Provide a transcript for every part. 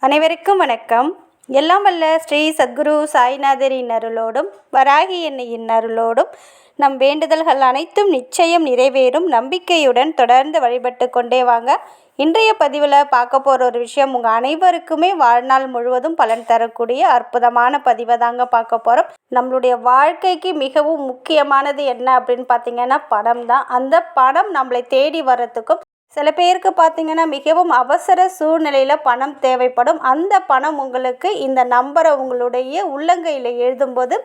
அனைவருக்கும் வணக்கம். எல்லாம் வல்ல ஸ்ரீ சத்குரு சாய்நாதரின் அருளோடும் வராகி எண்ணெயின் அருளோடும் நம் வேண்டுதல்கள் அனைத்தும் நிச்சயம் நிறைவேறும் நம்பிக்கையுடன் தொடர்ந்து வழிபட்டு கொண்டே வாங்க. இன்றைய பதிவில் பார்க்க போகிற ஒரு விஷயம் உங்கள் அனைவருக்குமே வாழ்நாள் முழுவதும் பலன் தரக்கூடிய அற்புதமான பதிவை தாங்க பார்க்க போகிறோம். நம்மளுடைய வாழ்க்கைக்கு மிகவும் முக்கியமானது என்ன அப்படின்னு பார்த்தீங்கன்னா பணம் தான். அந்த பணம் நம்மளை தேடி வர்றதுக்கும் சில பேருக்கு பார்த்திங்கன்னா மிகவும் அவசர சூழ்நிலையில் பணம் தேவைப்படும். அந்த பணம் உங்களுக்கு இந்த நம்பரை உங்களுடைய உள்ளங்கையில் எழுதும்போது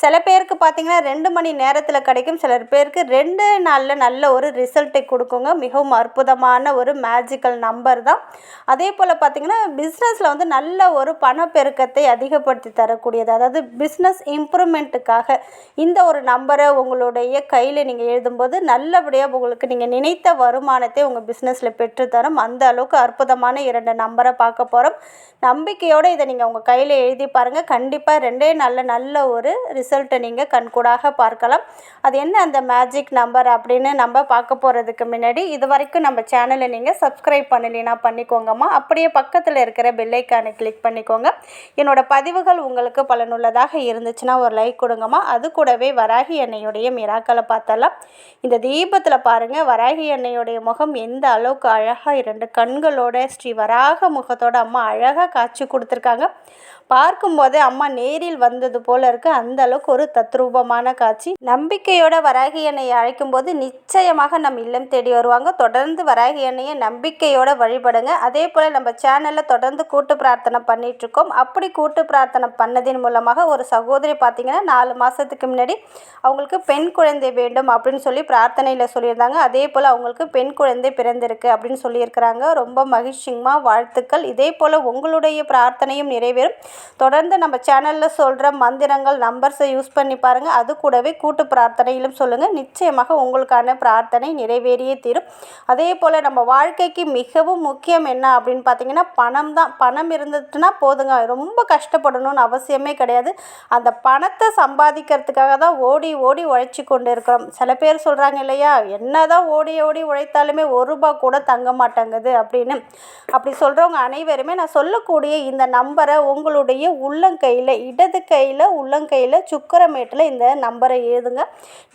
சில பேருக்கு பார்த்திங்கன்னா 2 மணி நேரத்தில் கிடைக்கும். சில பேருக்கு 2 நாளில் நல்ல ஒரு ரிசல்ட்டை கொடுக்குங்க. மிகவும் அற்புதமான ஒரு மேஜிக்கல் நம்பர் தான். அதே போல் பார்த்திங்கன்னா பிஸ்னஸில் நல்ல ஒரு பணப்பெருக்கத்தை அதிகப்படுத்தி தரக்கூடியது, அதாவது பிஸ்னஸ் இம்ப்ரூவ்மெண்ட்டுக்காக இந்த ஒரு நம்பரை உங்களுடைய கையில் நீங்கள் எழுதும்போது நல்லபடியாக உங்களுக்கு நீங்கள் நினைத்த வருமானத்தை உங்கள் பிஸ்னஸில் பெற்றுத்தரும். அந்த அளவுக்கு அற்புதமான 2 நம்பரை பார்க்க போகிறோம். நம்பிக்கையோடு இதை நீங்கள் உங்கள் கையில் எழுதி பாருங்கள். கண்டிப்பாக 2 நாளில் நல்ல ஒரு ரிசல்ட்டை நீங்கள் கண்கூடாக பார்க்கலாம். அது என்ன அந்த மேஜிக் நம்பர் அப்படின்னு நம்ம பார்க்க போகிறதுக்கு முன்னாடி இது வரைக்கும் நம்ம சேனலை நீங்கள் சப்ஸ்கிரைப் பண்ணலைன்னா பண்ணிக்கோங்கம்மா. அப்படியே பக்கத்தில் இருக்கிற பெல்லைக்கானை கிளிக் பண்ணிக்கோங்க. என்னோடய பதிவுகள் உங்களுக்கு பலனுள்ளதாக இருந்துச்சுன்னா ஒரு லைக் கொடுங்கம்மா. அது கூடவே வராகி எண்ணெயுடைய மிராக்களை பார்த்தலாம். இந்த தீபத்தில் பாருங்கள், வராகி எண்ணெயுடைய முகம் எந்த அளவுக்கு அழகாக 2 கண்களோட ஸ்ரீ வராக முகத்தோட அம்மா அழகாக காட்சி கொடுத்துருக்காங்க. பார்க்கும்போதே அம்மா நேரில் வந்தது போல இருக்குது. அந்த அளவுக்கு ஒரு தத்ரூபமான காட்சி. நம்பிக்கையோட வராகி எண்ணெயை அழைக்கும் போது நிச்சயமாக நம் இல்லம் தேடி வருவாங்க. தொடர்ந்து வராகி எண்ணெயை நம்பிக்கையோட வழிபடுங்க. அதே போல் நம்ம சேனலில் தொடர்ந்து கூட்டு பிரார்த்தனை பண்ணிகிட்ருக்கோம். அப்படி கூட்டு பிரார்த்தனை பண்ணதின் மூலமாக ஒரு சகோதரி பார்த்திங்கன்னா 4 மாதத்துக்கு முன்னாடி அவங்களுக்கு பெண் குழந்தை வேண்டும் அப்படின்னு சொல்லி பிரார்த்தனையில் சொல்லியிருந்தாங்க. அதே போல் அவங்களுக்கு பெண் குழந்தை பிறந்திருக்கு அப்படின்னு சொல்லியிருக்கிறாங்க. ரொம்ப மகிழ்ச்சிங்கம்மா, வாழ்த்துக்கள். இதே போல் உங்களுடைய பிரார்த்தனையும் நிறைவேறும். தொடர்ந்து நம்ம சேனலில் சொல்கிற மந்திரங்கள் நம்பர்ஸை யூஸ் பண்ணி பாருங்கள். அது கூடவே கூட்டு பிரார்த்தனையிலும் சொல்லுங்கள். நிச்சயமாக உங்களுக்கான பிரார்த்தனை நிறைவேறியே தீரும். அதே போல் நம்ம வாழ்க்கைக்கு மிகவும் முக்கியம் என்ன அப்படின்னு பார்த்தீங்கன்னா பணம் தான். பணம் இருந்துச்சுன்னா போதுங்க, ரொம்ப கஷ்டப்படணும்னு அவசியமே கிடையாது. அந்த பணத்தை சம்பாதிக்கிறதுக்காக தான் ஓடி ஓடி உழைச்சி கொண்டு இருக்கிறோம். சில பேர் சொல்கிறாங்க இல்லையா, என்ன தான் ஓடி ஓடி உழைத்தாலுமே ₹1 கூட தங்க மாட்டேங்குது அப்படின்னு. அப்படி சொல்கிறவங்க அனைவருமே நான் சொல்லக்கூடிய இந்த நம்பரை உங்களுடைய உள்ளங்கையில், இடது கையில் உள்ளங்கையில் சுக்கரமேட்டில் இந்த நம்பரை எழுதுங்க.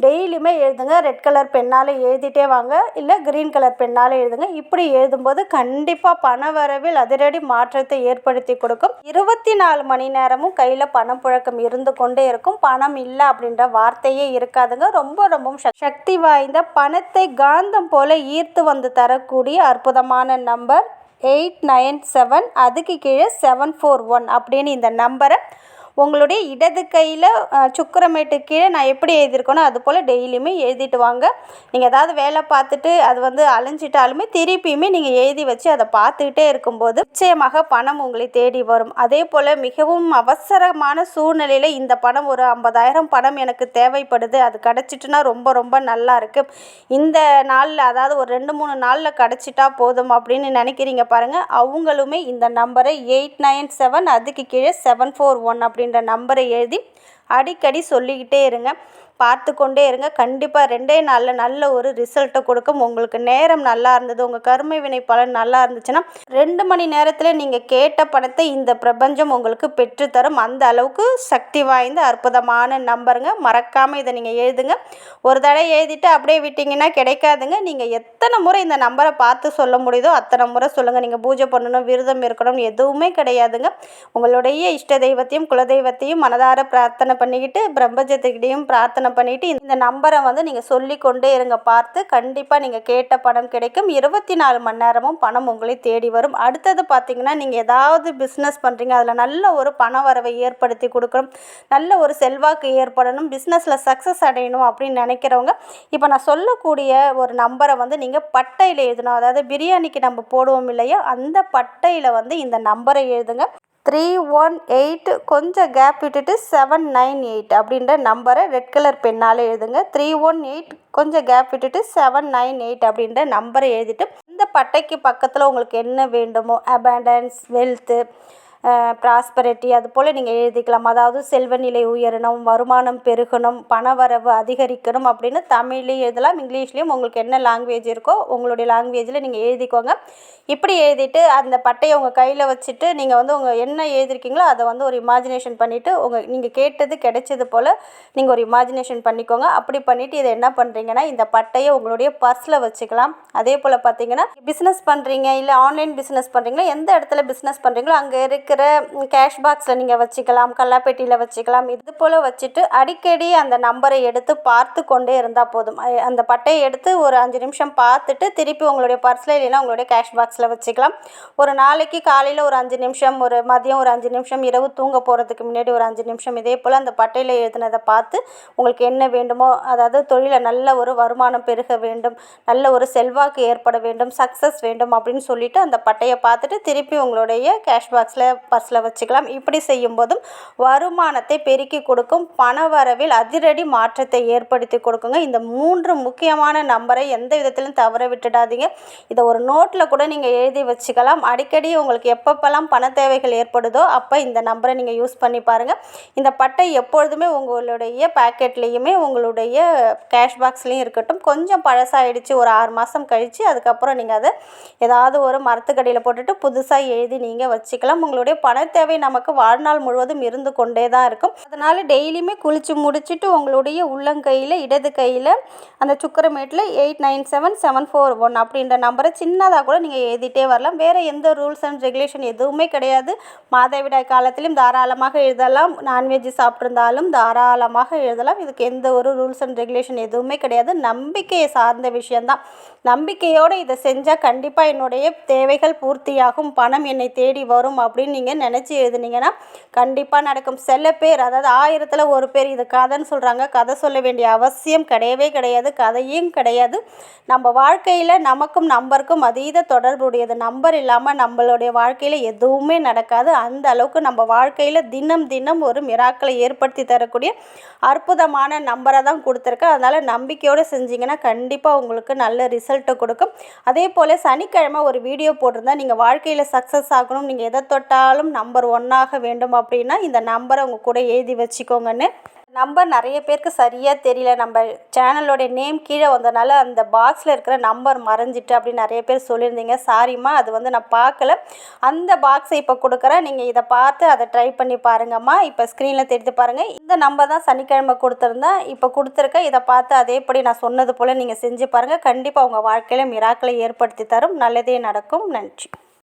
டெய்லியுமே எழுதுங்க. ரெட் கலர் பெண்ணால் எழுதிட்டே வாங்க, இல்லை க்ரீன் கலர் பெண்ணால் எழுதுங்க. இப்படி எழுதும்போது கண்டிப்பாக பண வரவில் அதிரடி மாற்றத்தை ஏற்படுத்தி கொடுக்கும். 24 மணி நேரமும் கையில் பணம் புழக்கம் இருந்து கொண்டே இருக்கும். பணம் இல்லை அப்படின்ற வார்த்தையே இருக்காதுங்க. ரொம்ப சக்தி வாய்ந்த பணத்தை காந்தம் போல ஈர்த்து வந்து தரக்கூடிய அற்புதமான நம்பர் 897, அதுக்கு கீழே 741 அப்படின்னு இந்த நம்பரை உங்களுடைய இடது கையில் சுக்கரமேட்டு கீழே நான் எப்படி எழுதியிருக்கேனோ அது போல் டெய்லியுமே எழுதிட்டு வாங்க. நீங்கள் ஏதாவது வேலை பார்த்துட்டு அது அலைஞ்சிட்டாலுமே திருப்பியுமே நீங்கள் எழுதி வச்சு அதை பார்த்துக்கிட்டே இருக்கும்போது நிச்சயமாக பணம் உங்களை தேடி வரும். அதே போல் மிகவும் அவசரமான சூழ்நிலையில் இந்த பணம் ஒரு 50,000 பணம் எனக்கு தேவைப்படுது, அது கிடச்சிட்டுனா ரொம்ப நல்லா இருக்குது, இந்த நாளில் அதாவது ஒரு 2-3 நாளில் கிடச்சிட்டா போதும் அப்படின்னு நினைக்கிறீங்க பாருங்கள். அவங்களுமே இந்த நம்பரை 897, அதுக்கு கீழே 741 அப்படின்ற நம்பரை எழுதி அடிக்கடி சொல்லிக்கிட்டே இருங்க. பார்த்து கொண்டே இருங்க. கண்டிப்பாக 2 நாளில் நல்ல ஒரு ரிசல்ட்டை கொடுக்கும். உங்களுக்கு நேரம் நல்லா இருந்தது, உங்கள் கர்ம வினை பலன் நல்லா இருந்துச்சுன்னா 2 மணி நேரத்தில் நீங்கள் கேட்ட பணத்தை இந்த பிரபஞ்சம் உங்களுக்கு பெற்றுத்தரும். அந்த அளவுக்கு சக்தி வாய்ந்த அற்புதமான நம்பருங்க. மறக்காமல் இதை நீங்கள் எழுதுங்க. ஒரு தடவை எழுதிட்டு அப்படியே விட்டிங்கன்னா கிடைக்காதுங்க. நீங்கள் எத்தனை முறை இந்த நம்பரை பார்த்து சொல்ல முடியுதோ அத்தனை முறை சொல்லுங்கள். நீங்கள் பூஜை பண்ணணும், விரதம் இருக்கணும் எதுவுமே கிடையாதுங்க. உங்களுடைய இஷ்ட தெய்வத்தையும் குலதெய்வத்தையும் மனதார பிரார்த்தனை பண்ணிக்கிட்டு பிரபஞ்சத்துக்கிட்டையும் பிரார்த்தனை பண்ணிட்டு இந்த நம்பரை நீங்கள் சொல்லி கொண்டே இருங்க. பார்த்து கண்டிப்பாக நீங்கள் கேட்ட பணம் கிடைக்கும். 24 மணி நேரமும் பணம் உங்களை தேடி வரும். அடுத்தது பார்த்தீங்கன்னா நீங்கள் ஏதாவது பிஸ்னஸ் பண்ணுறீங்க, அதில் நல்ல ஒரு பண வரவை ஏற்படுத்தி கொடுக்கணும், நல்ல ஒரு செல்வாக்கு ஏற்படணும், பிஸ்னஸில் சக்ஸஸ் அடையணும் அப்படின்னு நினைக்கிறவங்க இப்போ நான் சொல்லக்கூடிய ஒரு நம்பரை நீங்கள் பட்டையில் எழுதணும். அதாவது பிரியாணிக்கு நம்ம போடுவோம் இல்லையா, அந்த பட்டையில் இந்த நம்பரை எழுதுங்க. 318 கொஞ்சம் கேப் விட்டுட்டு 798 அப்படின்ற நம்பரை ரெட் கலர் பெண்ணால் எழுதுங்க. 318 கொஞ்சம் கேப் விட்டுட்டு 798 அப்படின்ற நம்பரை எழுதிட்டு இந்த பட்டைக்கு பக்கத்தில் உங்களுக்கு என்ன வேண்டுமோ, அபண்டன்ஸ், வெல்த்து, ப்ராஸ்பரிட்டி அது போல் நீங்கள் எழுதிக்கலாம். அதாவது செல்வ நிலை உயரணும், வருமானம் பெருகணும், பணவரவு அதிகரிக்கணும் அப்படின்னு தமிழ்லேயும் எழுதலாம், இங்கிலீஷ்லேயும் உங்களுக்கு என்ன லாங்குவேஜ் இருக்கோ உங்களுடைய லாங்குவேஜில் நீங்கள் எழுதிக்கோங்க. இப்படி எழுதிட்டு அந்த பட்டையை உங்கள் கையில் வச்சுட்டு நீங்கள் வந்து உங்கள் என்ன எழுதிருக்கீங்களோ அதை வந்து ஒரு இமேஜினேஷன் பண்ணிவிட்டு நீங்கள் கேட்டது கிடைச்சது போல் நீங்கள் ஒரு இமேஜினேஷன் பண்ணிக்கோங்க. அப்படி பண்ணிவிட்டு இதை என்ன பண்ணுறீங்கன்னா இந்த பட்டையை உங்களுடைய பர்ஸில் வச்சுக்கலாம். அதே போல் பார்த்தீங்கன்னா பிஸ்னஸ் பண்ணுறீங்க, இல்லை ஆன்லைன் பிஸ்னஸ் பண்ணுறீங்களா, எந்த இடத்துல பிஸ்னஸ் பண்ணுறீங்களோ அங்கே இருக்கிற கேஷ் பாக்ஸில் நீங்கள் வச்சுக்கலாம், கல்லாப்பெட்டியில் வச்சுக்கலாம். இது போல் வச்சுட்டு அடிக்கடி அந்த நம்பரை எடுத்து பார்த்து கொண்டே இருந்தால் போதும். அந்த பட்டையை எடுத்து ஒரு 5 நிமிஷம் பார்த்துட்டு திருப்பி உங்களுடைய பர்ஸில் இல்லைன்னா உங்களுடைய கேஷ் பாக்ஸில் வச்சுக்கலாம். ஒரு நாளைக்கு காலையில் ஒரு 5 நிமிஷம், ஒரு மதியம் ஒரு 5 நிமிஷம், இரவு தூங்க போகிறதுக்கு முன்னாடி ஒரு 5 நிமிஷம் இதே போல் அந்த பட்டையில் எழுதினதை பார்த்து உங்களுக்கு என்ன வேண்டுமோ, அதாவது தொழிலில் நல்ல ஒரு வருமானம் பெருக வேண்டும், நல்ல ஒரு செல்வாக்கு ஏற்பட வேண்டும், சக்ஸஸ் வேண்டும் அப்படின்னு சொல்லிட்டு அந்த பட்டையை பார்த்துட்டு திருப்பி உங்களுடைய கேஷ் பாக்ஸில் பர்ஸில் வச்சுக்கலாம். இப்படி செய்யும்போதும் வருமானத்தை பெருக்கி கொடுக்கும், பணவரவில் அதிரடி மாற்றத்தை ஏற்படுத்தி கொடுக்குங்க. இந்த 3 முக்கியமான நம்பரை எந்த விதத்திலும் தவற விட்டுடாதீங்க. இதை ஒரு நோட்டில் கூட நீங்கள் எழுதி வச்சுக்கலாம். அடிக்கடி உங்களுக்கு எப்பப்பெல்லாம் பண தேவைகள் ஏற்படுதோ அப்போ இந்த நம்பரை நீங்கள் யூஸ் பண்ணி பாருங்கள். இந்த பட்டை எப்பொழுதுமே உங்களுடைய பேக்கெட்லேயுமே உங்களுடைய கேஷ் பாக்ஸ்லேயும் இருக்கட்டும். கொஞ்சம் பழசாயிடுச்சு, ஒரு 6 மாதம் கழித்து அதுக்கப்புறம் நீங்கள் அதை ஏதாவது ஒரு மரத்துக்கடியில் போட்டுட்டு புதுசாக எழுதி நீங்கள் வச்சுக்கலாம். உங்களுடைய பண தேவை நமக்கு வாழ்நாள் முழுவதும் இருந்து கொண்டே தான் இருக்கும். அதனால் டெய்லியுமே குளித்து முடிச்சுட்டு உங்களுடைய உள்ளங்கையில் இடது கையில் அந்த சுக்கரமேட்டில் 897741 அப்படின்ற நம்பரை சின்னதாக கூட நீங்கள் எழுதிட்டே வரலாம். வேறு எந்த ரூல்ஸ் அண்ட் ரெகுலேஷன் எதுவுமே கிடையாது. மாதவிடாய் காலத்திலும் தாராளமாக எழுதலாம், நான்வெஜ் சாப்பிட்ருந்தாலும் தாராளமாக எழுதலாம். இதுக்கு எந்த ஒரு ரூல்ஸ் அண்ட் ரெகுலேஷன் எதுவுமே கிடையாது. நம்பிக்கையை சார்ந்த விஷயந்தான். நம்பிக்கையோடு இதை செஞ்சால் கண்டிப்பாக என்னுடைய தேவைகள் பூர்த்தியாகும், பணம் என்னை தேடி வரும் அப்படின்னு நீங்கள் நினச்சி எழுதுனீங்கன்னா கண்டிப்பாக நடக்கும். சில பேர், அதாவது 1000ல் 1 பேர் இது கதைன்னு சொல்கிறாங்க. கதை சொல்ல வேண்டிய அவசியம் கிடையவே கிடையாது, கதையும் கிடையாது. நம்ம வாழ்க்கையில் நமக்கும் நம்பருக்கும் அதீத தொடர்புடையது. நம்பர் இல்லாமல் நம்மளுடைய வாழ்க்கையில் எதுவுமே நடக்காது. அந்த அளவுக்கு நம்ம வாழ்க்கையில் தினம் தினம் ஒரு மிராக்களை ஏற்படுத்தி தரக்கூடிய அற்புதமான நம்பரை தான் கொடுத்துருக்கேன். அதனால் நம்பிக்கையோடு செஞ்சிங்கன்னா கண்டிப்பாக உங்களுக்கு நல்ல ரிசல்ட்டை கொடுக்கும். அதே போல் சனிக்கிழமை ஒரு வீடியோ போட்டிருந்தா நீங்கள் வாழ்க்கையில் சக்ஸஸ் ஆகணும், நீங்கள் எதை தொட்டாலும் நம்பர் 1ஆக வேண்டும் அப்படின்னா இந்த நம்பரை உங்கள் கூட எழுதி வச்சுக்கோங்கன்னு. நம்பர் நிறைய பேருக்கு சரியாக தெரியல. நம்ம சேனலோடைய நேம் கீழே வந்ததுனால அந்த பாக்ஸில் இருக்கிற நம்பர் மறைஞ்சிட்டு அப்படின்னு நிறைய பேர் சொல்லியிருந்தீங்க. சாரிம்மா, அது வந்து நான் பார்க்கல. அந்த பாக்ஸை இப்போ கொடுக்குறேன், நீங்கள் இதை பார்த்து அதை ட்ரை பண்ணி பாருங்கம்மா. இப்போ ஸ்க்ரீனில் தெரிந்து பாருங்கள். இந்த நம்பர் தான் சனிக்கிழமை கொடுத்துருந்தேன், இப்போ கொடுத்துருக்கேன். இதை பார்த்து அதேபடி நான் சொன்னது போல் நீங்கள் செஞ்சு பாருங்கள். கண்டிப்பாக உங்கள் வாழ்க்கையில் மிராக்களை ஏற்படுத்தி தரும், நல்லதே நடக்கும். நன்றி.